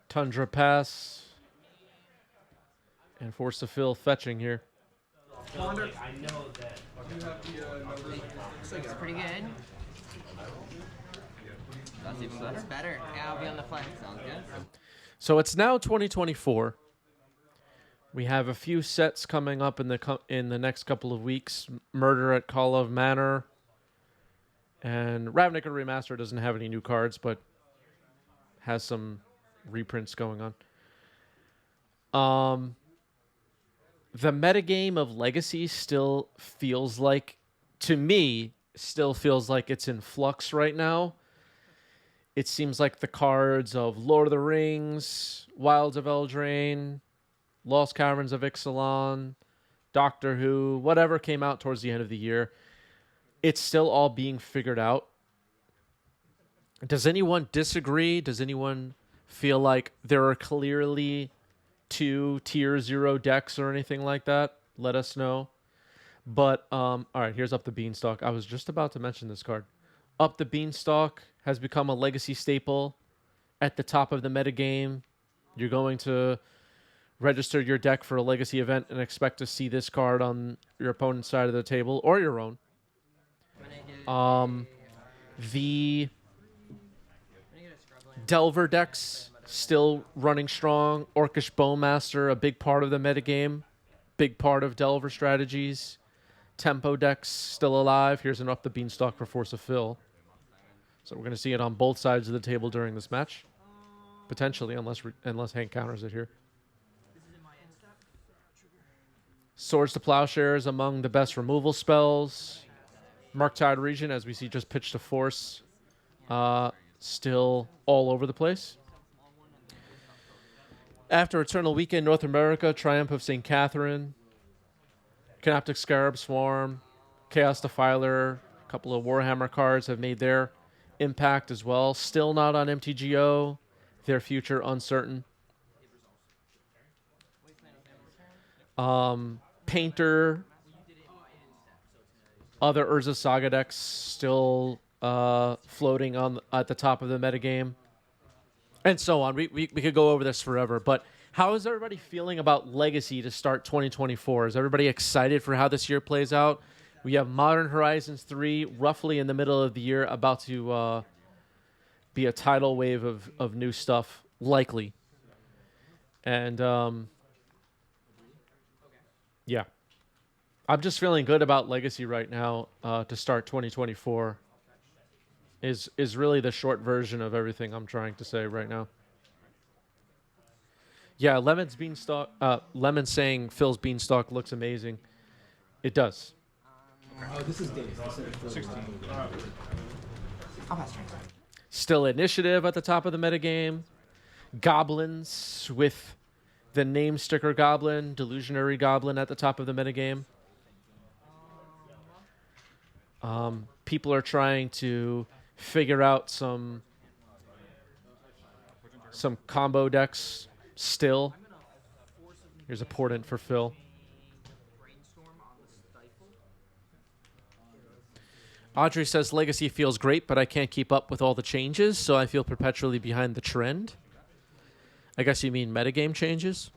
Tundra Pass. And force to fill fetching here. Wander. I know that. You have the numbers. It's pretty good. That's even better. Better. Yeah, I'll be on the flank. Sounds good. So it's now 2024. We have a few sets coming up in the next couple of weeks. Murder at Call of Manor. And Ravnica Remaster doesn't have any new cards, but has some reprints going on. The metagame of Legacy still feels like, to me, it's in flux right now. It seems like the cards of Lord of the Rings, Wilds of Eldraine, Lost Caverns of Ixalan, Doctor Who, whatever came out towards the end of the year, it's still all being figured out. Does anyone disagree? Does anyone feel like there are clearly 2 tier 0 decks or anything like that? Let us know. But all right, here's Up the Beanstalk. I was just about to mention this card. Up the Beanstalk has become a Legacy staple at the top of the metagame. You're going to register your deck for a Legacy event and expect to see this card on your opponent's side of the table or your own. The Delver decks still running strong. Orcish Bowmaster, a big part of the metagame. Big part of Delver strategies. Tempo decks still alive. Here's an Up the Beanstalk for Force of Fill. So we're going to see it on both sides of the table during this match. Potentially, unless Hank counters it here. Swords to Plowshares among the best removal spells. Murktide Region, as we see, just pitched to Force. Still all over the place. After Eternal Weekend, North America, Triumph of St. Catherine, Canoptic Scarab Swarm, Chaos Defiler, a couple of Warhammer cards have made their impact as well. Still not on MTGO. Their future uncertain. Painter, other Urza Saga decks still floating at the top of the metagame. And so on. We could go over this forever, but how is everybody feeling about Legacy to start 2024? Is everybody excited for how this year plays out? We have Modern Horizons 3 roughly in the middle of the year, about to be a tidal wave of new stuff, likely. And, yeah. I'm just feeling good about Legacy right now to start 2024. Is really the short version of everything I'm trying to say right now. Yeah, Lemon saying Phil's Beanstalk looks amazing. It does. Oh, this is Dave. 16. I'll pass turn. Still Initiative at the top of the metagame. Goblins with the name sticker Goblin, Delusionary Goblin at the top of the metagame. People are trying to figure out some combo decks still. Here's a Portent for Phil. Audrey says Legacy feels great, but I can't keep up with all the changes, so I feel perpetually behind the trend. I guess you mean metagame changes?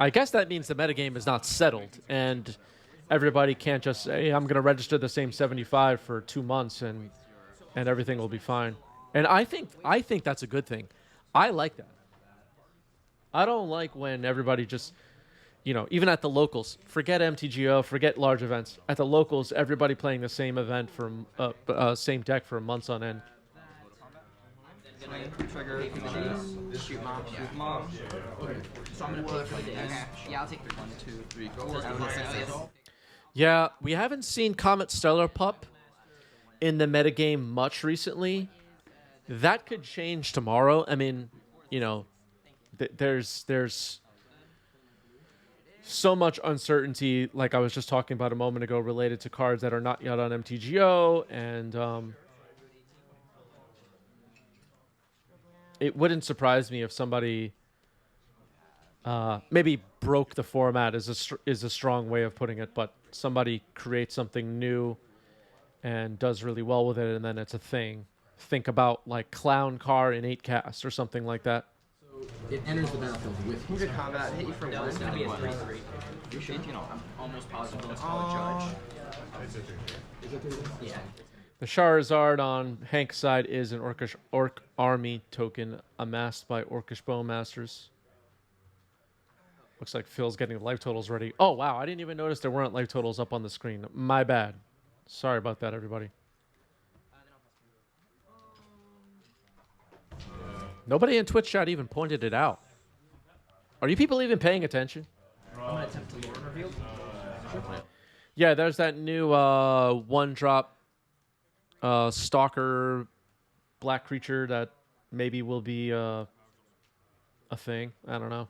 I guess that means the metagame is not settled, and everybody can't just say, hey, I'm going to register the same 75 for 2 months and everything will be fine. And I think that's a good thing. I like that. I don't like when everybody just, even at the locals, forget MTGO, forget large events. At the locals, everybody playing the same event for same deck for months on end. Trigger, shoot mom. So I'm gonna pay for the okay. Yeah, I'll take 1, 2, 3, 4. Yeah, we haven't seen Comet Stellar Pup in the metagame much recently. That could change tomorrow. I mean, there's so much uncertainty, like I was just talking about a moment ago, related to cards that are not yet on MTGO, and it wouldn't surprise me if somebody maybe broke the format is a strong way of putting it, but somebody creates something new and does really well with it, and then it's a thing think about like Clown Car in 8 cast or something like that. It enters the battlefield with Who did combat hit you for No, one? it's gonna be a 3-3. You sure? You know, I'm almost positive it's called Judge. Yeah. The Charizard on Hank's side is an Orc Army token amassed by Orcish Bowmasters. Looks like Phil's getting life totals ready. Oh, wow. I didn't even notice there weren't life totals up on the screen. My bad. Sorry about that, everybody. Nobody in Twitch chat even pointed it out. Are you people even paying attention? I'm gonna attempt to lore reveal. Yeah, there's that new one-drop stalker black creature that maybe will be a thing. I don't know.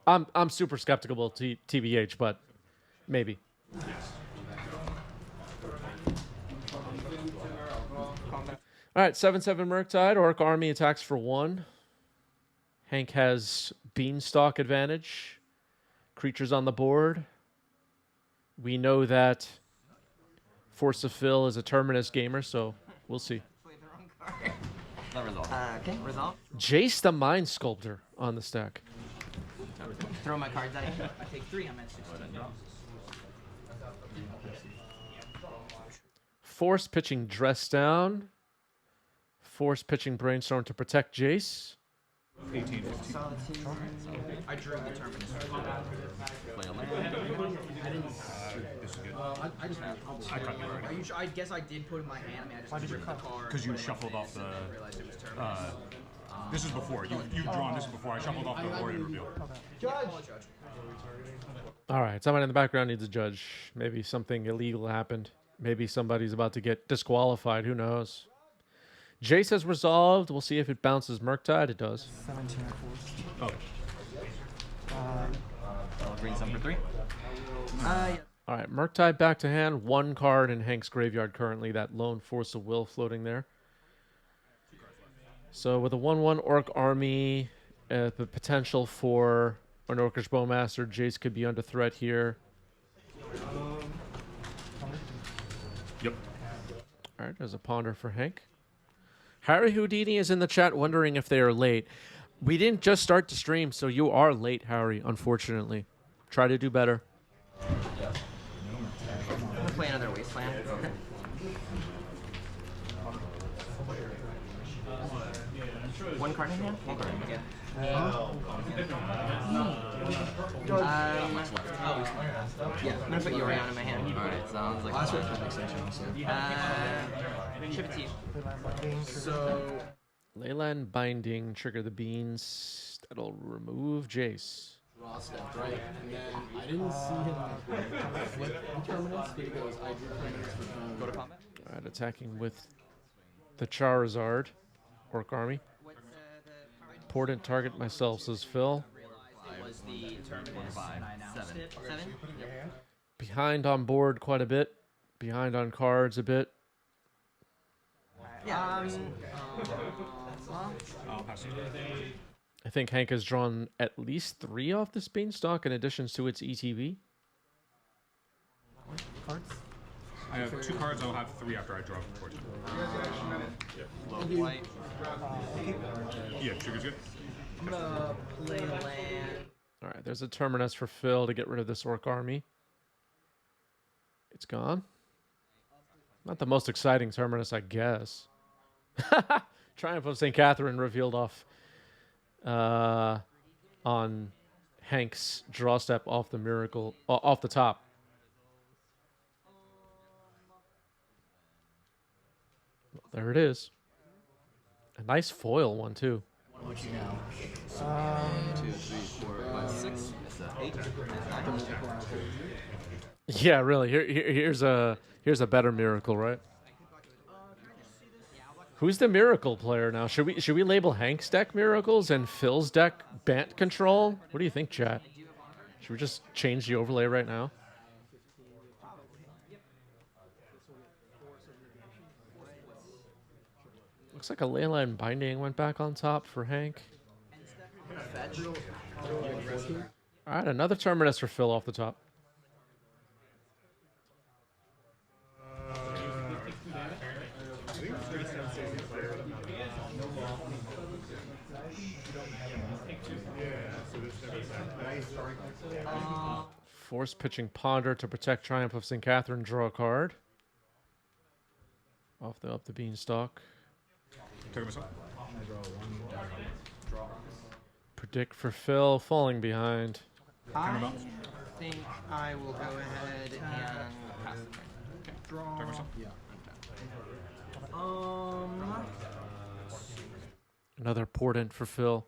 I'm super skeptical TBH, but maybe. All right, 7/7 Murktide. Orc Army attacks for 1. Hank has Beanstalk advantage. Creatures on the board. We know that Force of Phil is a Terminus gamer, so we'll see. Played the wrong card. Not resolve. Okay, resolve. Jace the Mind Sculptor on the stack. Throw my cards at you. I take 3, I'm at 16. Force pitching Dress Down. Force pitching Brainstorm to protect Jace. 18. Solitude. I drew the terminus. This is good. I just I cut you already. I guess I did put in my hand. I mean, I just ripped the card. Because you shuffled off the. Realized it was terminus. This is before. You've drawn this before. I shuffled off the board and revealed. Judge. All right, someone in the background needs a judge. Maybe something illegal happened. Maybe somebody's about to get disqualified. Who knows? Jace has resolved. We'll see if it bounces Murktide. It does. 17 force. Oh. Green some for 3. Yeah. All right, Murktide back to hand. 1 card in Hank's graveyard currently. That lone Force of Will floating there. So with a 1/1 Orc Army, the potential for an Orcish Bowmaster, Jace could be under threat here. Yep. All right, there's a ponder for Hank. Harry Houdini is in the chat wondering if they are late. We didn't just start the stream, so you are late, Harry, unfortunately. Try to do better. I'm gonna play another Wasteland. One card in hand? One card. Yeah. Yeah, I'm gonna put Yorion in my hand. Alright, sounds like last chip it to you. So Leyland Binding, trigger the beans. That'll remove Jace. raw stuff, right? And then I didn't see him flip the Terminus, but he goes, I drew Terminus for turn. Go to combat. All right, attacking with the Charizard, Orc Army. Important target myself, says Phil. It was the terminus, and I announced it. 7? Behind on board quite a bit. Behind on cards a bit. Yeah. I'll pass it. I think Hank has drawn at least 3 off this Beanstalk in addition to its ETB. Cards? I have 2 cards. I'll have 3 after I draw 14. White. Yeah, trigger's good. I'm gonna play a land. All right, there's a Terminus for Phil to get rid of this Orc Army. It's gone. Not the most exciting Terminus, I guess. Triumph of St. Catherine revealed off on Hank's draw step off the miracle off the top. There it is. A nice foil one too. What you know? 2, 3, 4, 5, 6. It's a 8. It's 9. Yeah, really. Here's a better miracle, right? Who's the miracle player now? Should we label Hank's deck miracles and Phil's deck Bant control? What do you think, chat? Should we just change the overlay right now? Looks like a Leyline Binding went back on top for Hank. All right, another Terminus for Phil off the top. Force pitching Ponder to protect Triumph of St. Catherine. Draw a card. Up the beanstalk. Take myself. Predict for Phil, falling behind. I think I will go ahead and pass the turn. Okay. Draw. Take myself. Yeah. Another portent for Phil.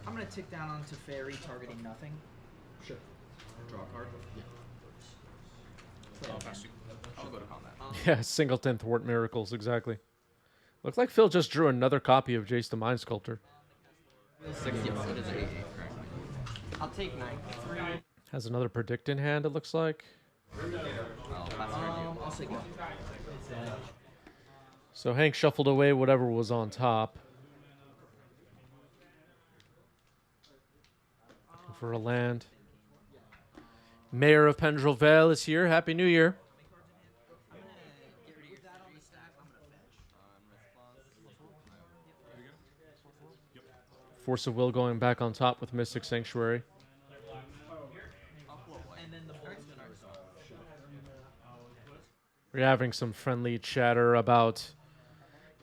I'm gonna tick down onto Fairy, targeting nothing. Sure. Draw a card. I'll pass you. I'll go to combat. Yeah, singleton thwart miracles, exactly. Looks like Phil just drew another copy of Jace the Mind Sculptor. 6, yes, it is a 8, correct. I'll take 9. 3. Has another predict in hand, it looks like. I'll pass turn. I'll say go. So Hank shuffled away whatever was on top. Looking for a land. Mayor of Pendrell Vale is here. Happy New Year. Force of Will going back on top with Mystic Sanctuary. We're having some friendly chatter about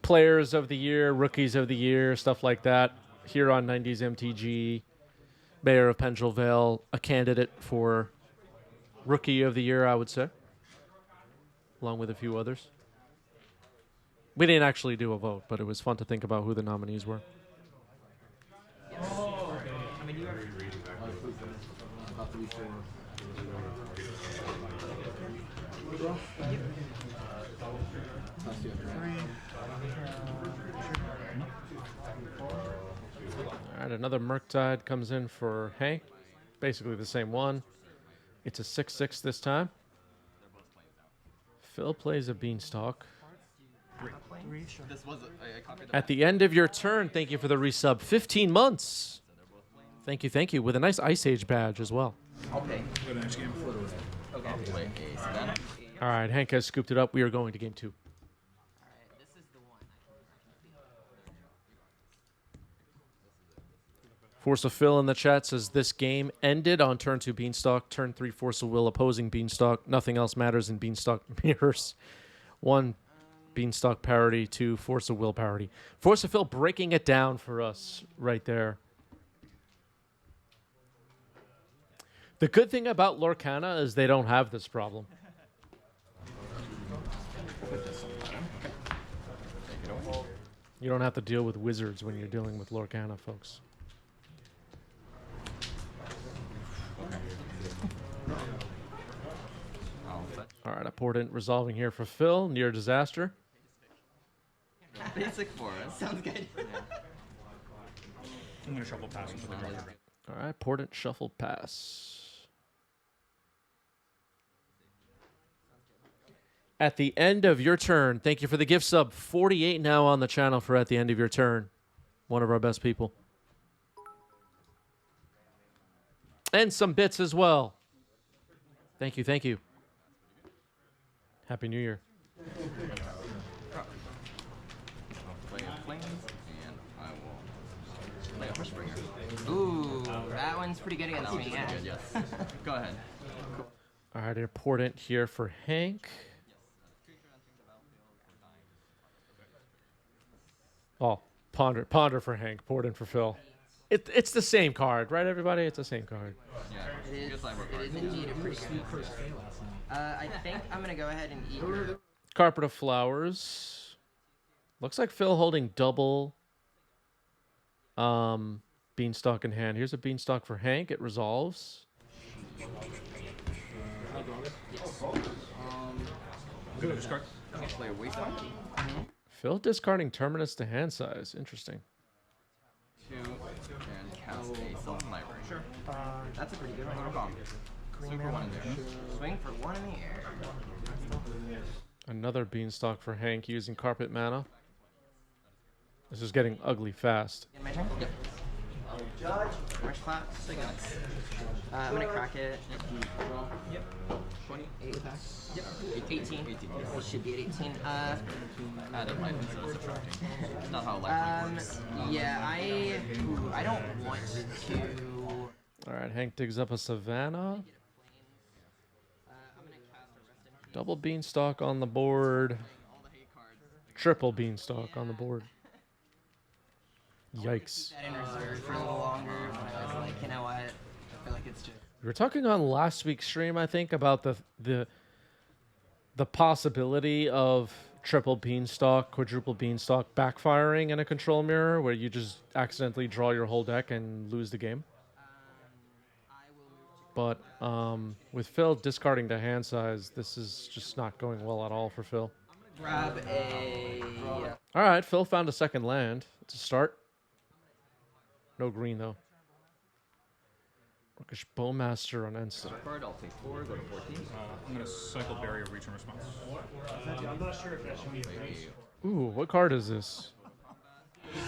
players of the year, rookies of the year, stuff like that. Here on 90s MTG, Mayor of Pendrell Vale, a candidate for Rookie of the Year, I would say, along with a few others. We didn't actually do a vote, but it was fun to think about who the nominees were. I mean, you have About 3, 4. Pass you. All right, another Murktide comes in for Hank. Basically the same one. It's a 6/6 this time. Phil plays a Beanstalk. This was I copied At the end of your turn, thank you for the resub. 15 months. Thank you, with a nice Ice Age badge as well. I'll pay. Go to the next game. Okay. Wait, a Savannah. All right, Hank has scooped it up. We are going to game 2. Alright, this is the one. Force of Phil in the chat says this game ended on turn 2 Beanstalk, turn 3 Force of Will opposing Beanstalk. Nothing else matters in Beanstalk mirrors. 1 Beanstalk parody, 2 Force of Will parody. Force of Phil breaking it down for us right there. The good thing about Lorcana is they don't have this problem. You don't have to deal with wizards when you're dealing with Lorcana, folks. All right, a portent resolving here for Phil. Near disaster. Basic forest. Sounds good. I'm going to shuffle pass for the draw. All right, portent shuffled pass. At the end of your turn, thank you for the gift sub. 48 now on the channel for at the end of your turn. One of our best people. And some bits as well. Thank you. Happy New Year. Play a Flames, and I will play a Hushbringer. Ooh, that one's pretty good against me, yeah. Good, yes. Go ahead. All right, a portent here for Hank. Oh, ponder for Hank, portent for Phil. It's the same card, right, everybody? It's the same card. Yeah, it is indeed a pretty good. I think I'm going to go ahead and eat her. Carpet of Flowers. Looks like Phil holding double Beanstalk in hand. Here's a Beanstalk for Hank. It resolves. Good discard. Play a wasteland. Phil discarding Terminus to hand size. Interesting. 2 and cast a Sylvan Library. Sure. That's a pretty good one. Go to bomb. Swing for 1 in there. Swing for 1 in the air. Another Beanstalk for Hank using Carpet Mana. This is getting ugly fast. In my turn? Yep. Fresh clap. I'm going to crack it. Yep. 20. 8 attacks. Yep. 18. It should be at 18. Added life instead of subtracting. Not how life works. Yeah, I don't want to. All right, Hank digs up a Savannah. I'm gonna cast a rest in peace. Double Beanstalk on the board. All the hate cards. Triple Beanstalk on the board. Yikes. Keep that in reserve for a little longer, but I was like, you know what? I feel like it's just. We were talking on last week's stream, I think, about the possibility of triple Beanstalk, quadruple Beanstalk backfiring in a control mirror where you just accidentally draw your whole deck and lose the game. But with Phil discarding the hand size, this is just not going well at all for Phil. Grab a. All right, Phil found a second land. It's a start. No green, though. Orcish Bowmaster on instant. Card, I'll take 4, go to 14. I'm going to cycle Barrier Reach in response. I'm not sure if that should be Ooh, what card is this?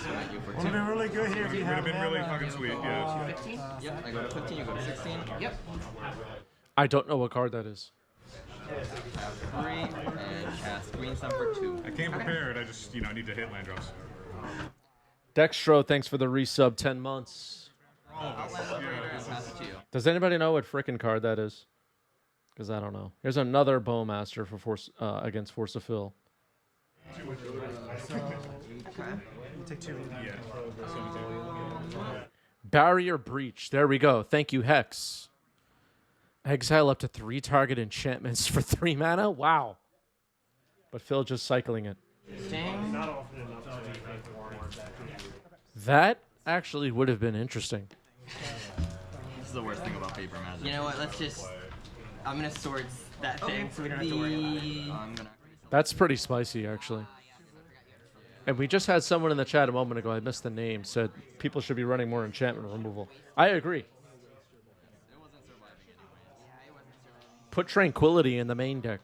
Smite you for Would have 2. been really good here if you Would have had been really mana. fucking sweet, yeah. 15? Yep, I go to 15, you go to 16. Yep. I don't know what card that is. Have 3, and cast Green Sun for 2. I came prepared, I just, need to hit land drops. Dextro, thanks for the resub, 10 months. I'll pass it to you. Does anybody know what frickin' card that is? Because I don't know. Here's another Bowmaster for Force against Force of Phil. You take 2. Yeah. Barrier Breach. There we go. Thank you, Hex. Exile up to 3 target enchantments for 3 mana? Wow. But Phil just cycling it. Sting. Not often enough to make warrant that. That actually would have been interesting. This is the worst thing about paper magic. You know what? Let's just. I'm gonna swords that thing so we don't have to worry about it. I'm gonna. That's pretty spicy, actually. And we just had someone in the chat a moment ago, I missed the name, said people should be running more enchantment removal. I agree. It wasn't surviving anyway. Put Tranquility in the main deck.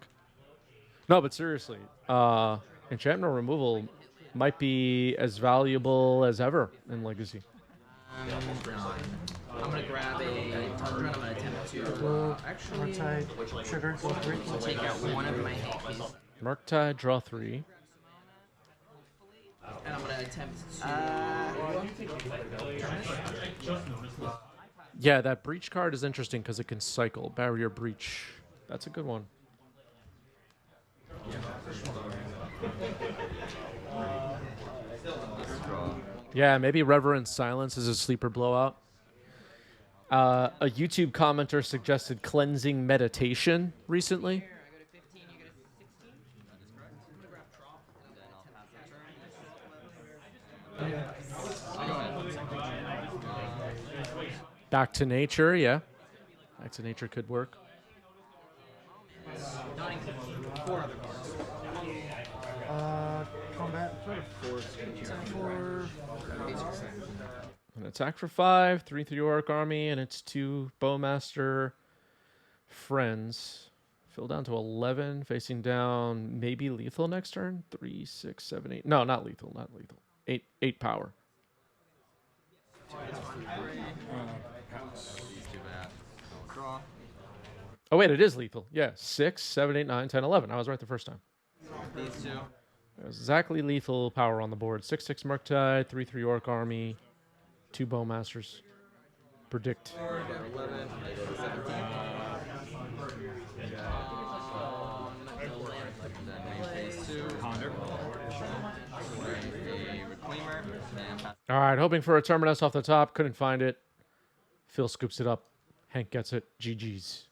No, but seriously, enchantment removal might be as valuable as ever in Legacy. I'm gonna grab a turn. I'm gonna attempt to actually Tide, trigger, go 3. take out one of my hate keys. Murktide, draw 3. And I'm gonna attempt to. Yeah, that Breach card is interesting because it can cycle. Barrier Breach. That's a good one. Draw. Yeah, maybe Reverent Silence is a sleeper blowout. A YouTube commenter suggested cleansing meditation recently. I go to 15. You go to 16. That is correct. I'm gonna grab Trop, and then I'll pass the turn. Go ahead. Back to Nature, yeah. Back to Nature could work. Not including 4 other cards. Combat. 4. An attack for 5, 3/3 Orc Army, and it's 2 Bowmaster friends. Fill down to 11, facing down maybe lethal next turn. 3, 6, 7, 8. No, not lethal, not lethal. 8 power. These 2 bad. I'll draw. Oh, wait, it is lethal. Yeah, 6, 7, 8, 9, 10, 11. I was right the first time. These 2. There's exactly lethal power on the board. 6/6 Murktide, 3/3 Orc Army, 2 Bowmasters. Predict. I go to 11. I go to 17. Then main phase 2. Ponder. Play a Reclaimer. And pass. All right, hoping for a Terminus off the top. Couldn't find it. Phil scoops it up. Hank gets it. GG's.